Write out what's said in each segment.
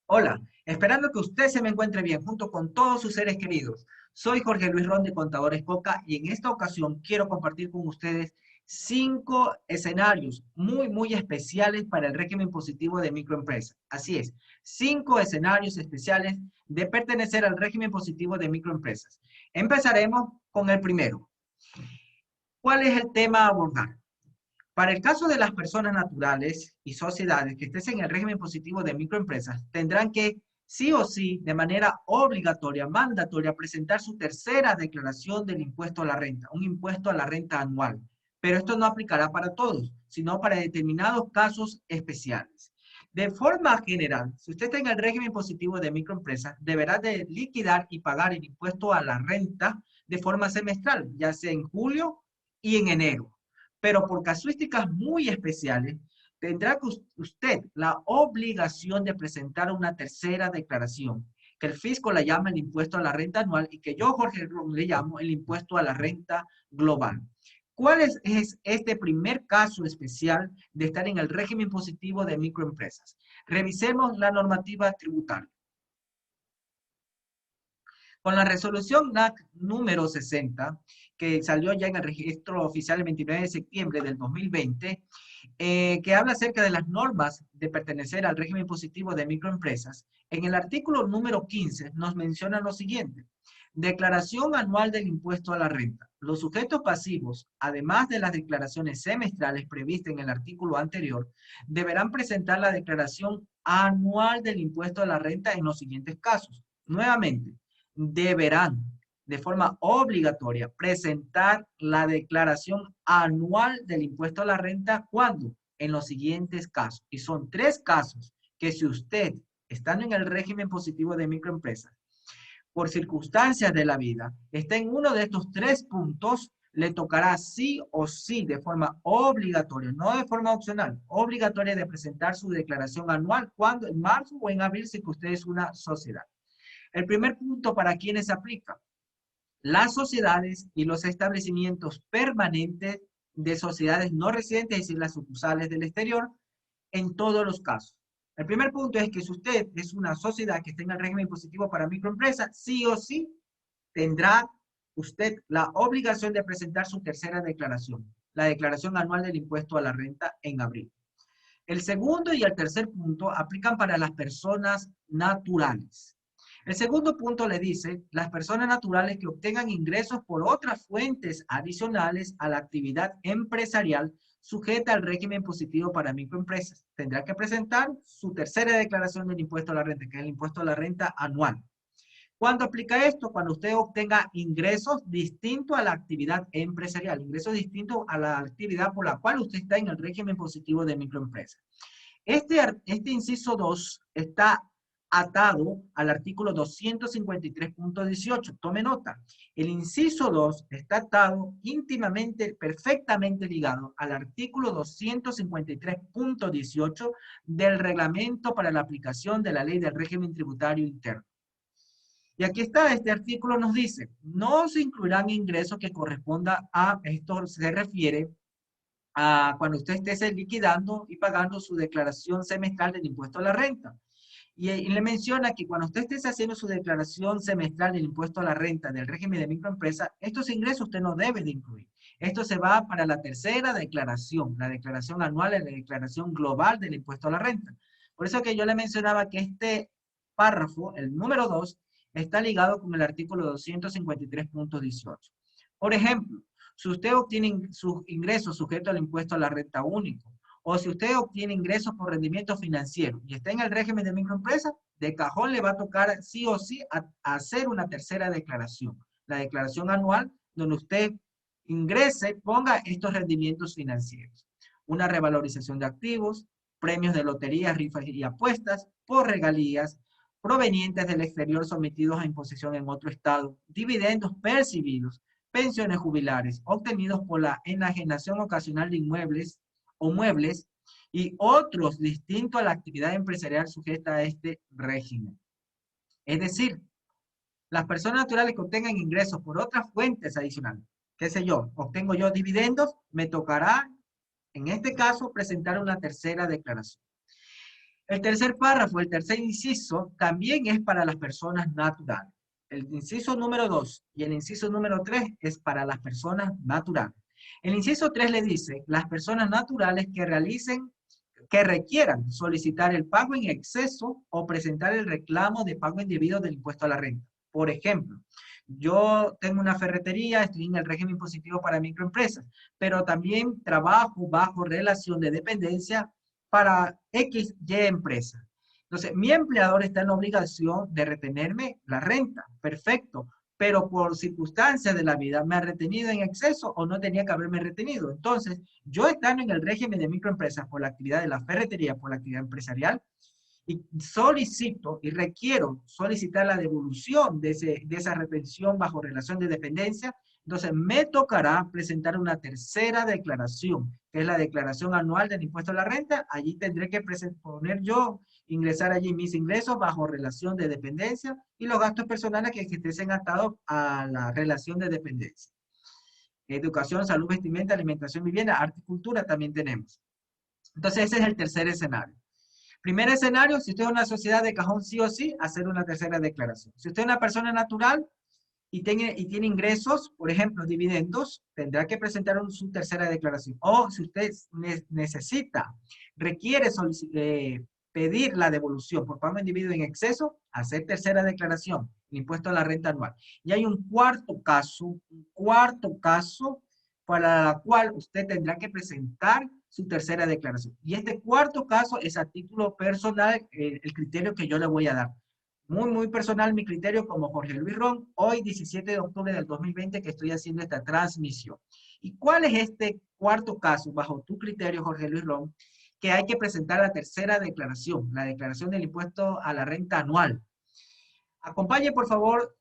Hola, esperando que usted se me encuentre bien junto con todos sus seres queridos. Soy Jorge Luis Ron de Contadores Coca y en esta ocasión quiero compartir con ustedes 5 escenarios muy especiales para el régimen impositivo de microempresas. Así es, 5 escenarios especiales de pertenecer al régimen impositivo de microempresas. Empezaremos con el primero. ¿Cuál es el tema a abordar? Para el caso de las personas naturales y sociedades que estén en el régimen impositivo de microempresas, tendrán que sí o sí, de manera obligatoria, mandatoria, presentar su tercera declaración del impuesto a la renta, un impuesto a la renta anual. Pero esto no aplicará para todos, sino para determinados casos especiales. De forma general, si usted está en el régimen impositivo de microempresas, deberá de liquidar y pagar el impuesto a la renta de forma semestral, ya sea en julio y en enero. Pero por casuísticas muy especiales, tendrá que usted la obligación de presentar una tercera declaración, que el fisco la llama el impuesto a la renta anual y que yo, Jorge Ron, le llamo el impuesto a la renta global. ¿Cuál es este primer caso especial de estar en el régimen impositivo de microempresas? Revisemos la normativa tributaria. Con la resolución NAC número 60, que salió ya en el registro oficial el 29 de septiembre del 2020, que habla acerca de las normas de pertenecer al régimen impositivo de microempresas, en el artículo número 15 nos menciona lo siguiente. Declaración anual del impuesto a la renta. Los sujetos pasivos, además de las declaraciones semestrales previstas en el artículo anterior, deberán presentar la declaración anual del impuesto a la renta en los siguientes casos. Nuevamente, deberán de forma obligatoria presentar la declaración anual del impuesto a la renta. ¿Cuándo? En los siguientes casos. Y son 3 casos que si usted, estando en el régimen positivo de microempresas, por circunstancias de la vida, está en uno de estos 3 puntos, le tocará sí o sí, de forma obligatoria, no de forma opcional, obligatoria de presentar su declaración anual, cuando en marzo o en abril, si usted es una sociedad. El primer punto para quienes se aplica, las sociedades y los establecimientos permanentes de sociedades no residentes, es decir, las sucursales del exterior, en todos los casos. El primer punto es que si usted es una sociedad que tenga el régimen impositivo para microempresa, sí o sí tendrá usted la obligación de presentar su tercera declaración, la declaración anual del impuesto a la renta en abril. El segundo y el tercer punto aplican para las personas naturales. El segundo punto le dice, las personas naturales que obtengan ingresos por otras fuentes adicionales a la actividad empresarial sujeta al régimen impositivo para microempresas. Tendrá que presentar su tercera declaración del impuesto a la renta, que es el impuesto a la renta anual. ¿Cuándo aplica esto? Cuando usted obtenga ingresos distintos a la actividad empresarial, ingresos distintos a la actividad por la cual usted está en el régimen positivo de microempresa. Este inciso 2 está atado al artículo 253.18. Tome nota. El inciso 2 está atado íntimamente, perfectamente ligado al artículo 253.18 del reglamento para la aplicación de la ley del régimen tributario interno. Y aquí está, este artículo nos dice, no se incluirán ingresos que corresponda a, esto se refiere a cuando usted esté liquidando y pagando su declaración semestral del impuesto a la renta. Y le menciona que cuando usted esté haciendo su declaración semestral del impuesto a la renta del régimen de microempresa, estos ingresos usted no debe de incluir. Esto se va para la tercera declaración, la declaración anual y la declaración global del impuesto a la renta. Por eso que yo le mencionaba que este párrafo, el número 2, está ligado con el artículo 253.18. Por ejemplo, si usted obtiene sus ingresos sujetos al impuesto a la renta único, o si usted obtiene ingresos por rendimiento financiero y está en el régimen de microempresa, de cajón le va a tocar sí o sí a hacer una tercera declaración. La declaración anual donde usted ingrese, ponga estos rendimientos financieros. Una revalorización de activos, premios de loterías, rifas y apuestas, por regalías, provenientes del exterior sometidos a imposición en otro estado, dividendos percibidos, pensiones jubilares obtenidos por la enajenación ocasional de inmuebles o muebles y otros distintos a la actividad empresarial sujeta a este régimen. Es decir, las personas naturales que obtengan ingresos por otras fuentes adicionales, qué sé yo, obtengo yo dividendos, me tocará, en este caso, presentar una tercera declaración. El tercer párrafo, el tercer inciso, también es para las personas naturales. El inciso número 2 y el inciso número 3 es para las personas naturales. El inciso 3 le dice, las personas naturales que requieran solicitar el pago en exceso o presentar el reclamo de pago indebido del impuesto a la renta. Por ejemplo, yo tengo una ferretería, estoy en el régimen impositivo para microempresas, pero también trabajo bajo relación de dependencia para X, Y empresa. Entonces, mi empleador está en la obligación de retenerme la renta, perfecto, pero por circunstancias de la vida me ha retenido en exceso o no tenía que haberme retenido. Entonces, yo estando en el régimen de microempresas por la actividad de la ferretería, por la actividad empresarial, y solicito y requiero solicitar la devolución de esa retención bajo relación de dependencia, entonces me tocará presentar una tercera declaración, que es la declaración anual del impuesto a la renta. Allí tendré que poner yo, ingresar allí mis ingresos bajo relación de dependencia y los gastos personales que estén atados a la relación de dependencia. Educación, salud, vestimenta, alimentación, vivienda, arte y cultura también tenemos. Entonces ese es el tercer escenario. Primer escenario, si usted es una sociedad de cajón sí o sí, hacer una tercera declaración. Si usted es una persona natural y tiene ingresos, por ejemplo, dividendos, tendrá que presentar su tercera declaración. O si usted requiere pedir la devolución por pago individuo en exceso, hacer tercera declaración, el impuesto a la renta anual. Y hay un cuarto caso para la cual usted tendrá que presentar su tercera declaración. Y este cuarto caso es a título personal, el criterio que yo le voy a dar. Muy, muy personal mi criterio como Jorge Luis Ron, hoy 17 de octubre del 2020 que estoy haciendo esta transmisión. ¿Y cuál es este cuarto caso, bajo tu criterio, Jorge Luis Ron, que hay que presentar la tercera declaración, la declaración del impuesto a la renta anual? Acompañe, por favor,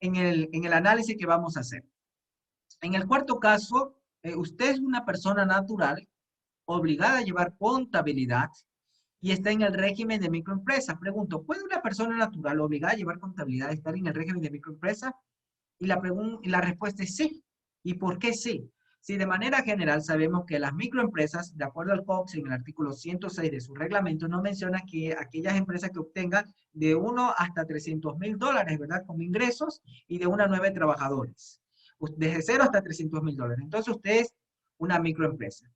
en el análisis que vamos a hacer. En el cuarto caso, usted es una persona natural obligada a llevar contabilidad y está en el régimen de microempresa. Pregunto, ¿puede una persona natural obligada a llevar contabilidad estar en el régimen de microempresa? Y la respuesta es sí. ¿Y por qué sí? Si de manera general sabemos que las microempresas, de acuerdo al COPS, en el artículo 106 de su reglamento, no menciona que aquellas empresas que obtengan de 1 hasta $300,000, ¿verdad? Como ingresos y de 1 a 9 trabajadores. Desde 0 hasta $300,000. Entonces usted es una microempresa.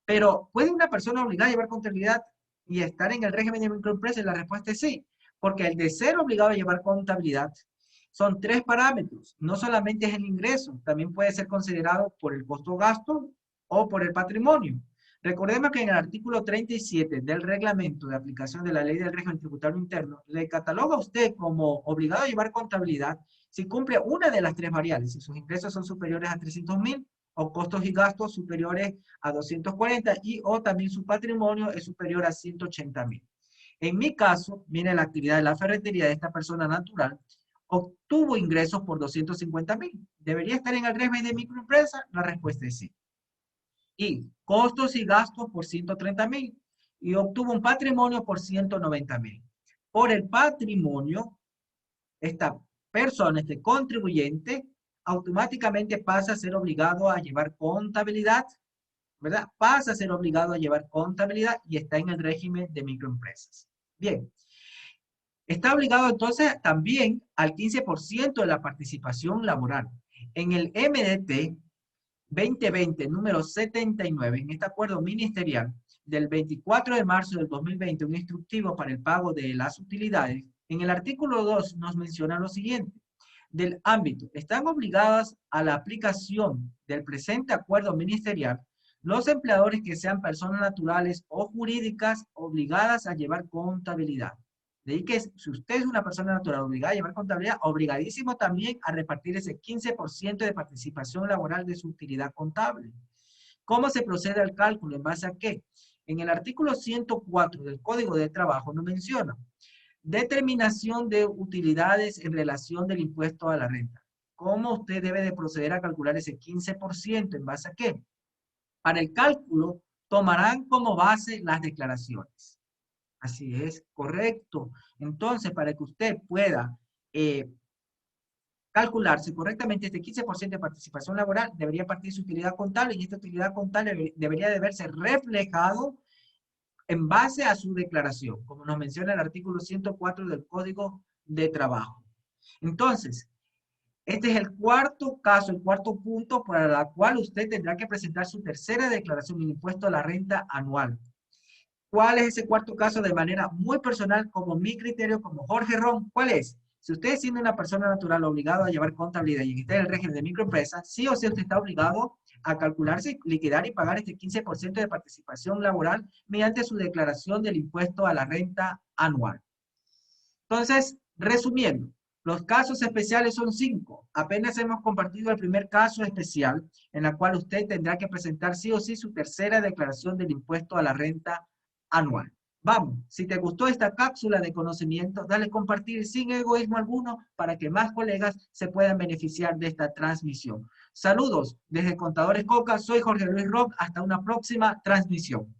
Pero, ¿puede una persona obligada a llevar contabilidad y estar en el régimen de microempresa? Y la respuesta es sí, porque el de ser obligado a llevar contabilidad son 3 parámetros. No solamente es el ingreso, también puede ser considerado por el costo-gasto o por el patrimonio. Recordemos que en el artículo 37 del reglamento de aplicación de la ley del régimen tributario interno, le cataloga a usted como obligado a llevar contabilidad si cumple una de las 3 variables, si sus ingresos son superiores a 300,000 o costos y gastos superiores a 240 y o también su patrimonio es superior a 180,000. En mi caso, mire la actividad de la ferretería de esta persona natural, obtuvo ingresos por 250,000. ¿Debería estar en el régimen de microempresa? La respuesta es sí. Y costos y gastos por 130,000 y obtuvo un patrimonio por 190,000. Por el patrimonio, esta persona, este contribuyente, automáticamente pasa a ser obligado a llevar contabilidad, ¿verdad? Pasa a ser obligado a llevar contabilidad y está en el régimen de microempresas. Bien, está obligado entonces también al 15% de la participación laboral. En el MDT 2020, número 79, en este acuerdo ministerial del 24 de marzo del 2020, un instructivo para el pago de las utilidades, en el artículo 2 nos menciona lo siguiente. Del ámbito, están obligadas a la aplicación del presente acuerdo ministerial los empleadores que sean personas naturales o jurídicas obligadas a llevar contabilidad. De ahí que si usted es una persona natural obligada a llevar contabilidad, obligadísimo también a repartir ese 15% de participación laboral de su utilidad contable. ¿Cómo se procede al cálculo? ¿En base a qué? En el artículo 104 del Código de Trabajo nos menciona determinación de utilidades en relación del impuesto a la renta. ¿Cómo usted debe de proceder a calcular ese 15%? ¿En base a qué? Para el cálculo tomarán como base las declaraciones. Así es, correcto. Entonces, para que usted pueda calcularse correctamente este 15% de participación laboral, debería partir su utilidad contable y esta utilidad contable debería de verse reflejado en base a su declaración, como nos menciona el artículo 104 del Código de Trabajo. Entonces, este es el cuarto caso, el cuarto punto para la cual usted tendrá que presentar su tercera declaración de impuesto a la renta anual. ¿Cuál es ese cuarto caso de manera muy personal, como mi criterio, como Jorge Ron? ¿Cuál es? Si usted siendo una persona natural obligado a llevar contabilidad y está en el régimen de microempresa, sí o sí usted está obligado a calcularse, liquidar y pagar este 15% de participación laboral mediante su declaración del impuesto a la renta anual. Entonces, resumiendo, los casos especiales son 5. Apenas hemos compartido el primer caso especial, en la cual usted tendrá que presentar sí o sí su tercera declaración del impuesto a la renta anual. Vamos, si te gustó esta cápsula de conocimiento, dale compartir sin egoísmo alguno para que más colegas se puedan beneficiar de esta transmisión. Saludos desde Contadores Coca, soy Jorge Luis Rock, hasta una próxima transmisión.